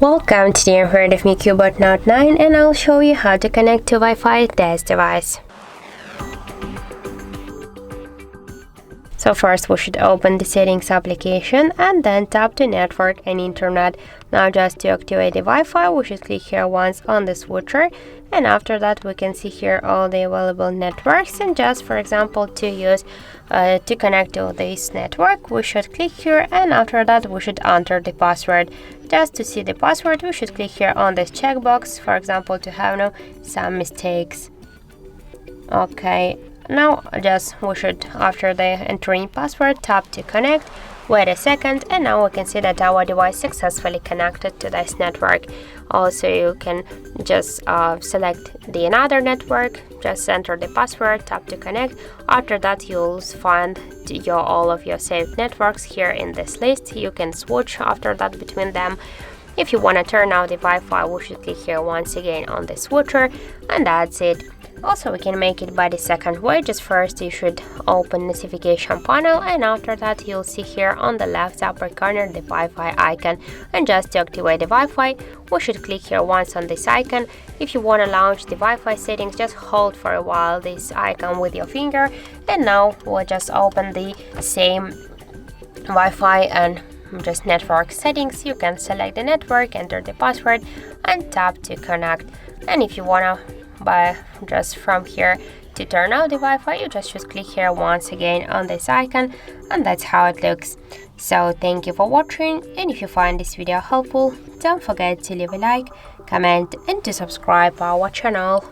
Welcome, today I'm here with my CUBOT Note 9 and I'll show you how to connect to Wi-Fi this device. So first we should open the settings application and then tap to network and internet. Now just to activate the Wi-Fi we should click here once on the switcher, and after that we can see here all the available networks, and just for example to connect to this network we should click here, and after that we should enter the password. Just to see the password we should click here on this checkbox, for example to have some mistakes. Okay. Now just we should, after the entering password, tap to connect, wait a second, and now we can see that our device successfully connected to this network. Also you can just select the another network, just enter the password, tap to connect. After that you'll find all of your saved networks here in this list. You can switch after that between them. If you want to turn off the Wi-Fi we should click here once again on the switcher, and that's it. Also we can make it by the second way. Just first you should open notification panel, and after that you'll see here on the left upper corner the Wi-Fi icon, and just to activate the Wi-Fi we should click here once on this icon. If you want to launch the Wi-Fi settings, just hold for a while this icon with your finger, and now we'll just open the same Wi-Fi and just network settings. You can select the network, enter the password and tap to connect. And if you wanna just from here to turn off the Wi-Fi you just should click here once again on this icon, and that's how it looks. So thank you for watching, and if you find this video helpful don't forget to leave a like, comment and to subscribe our channel.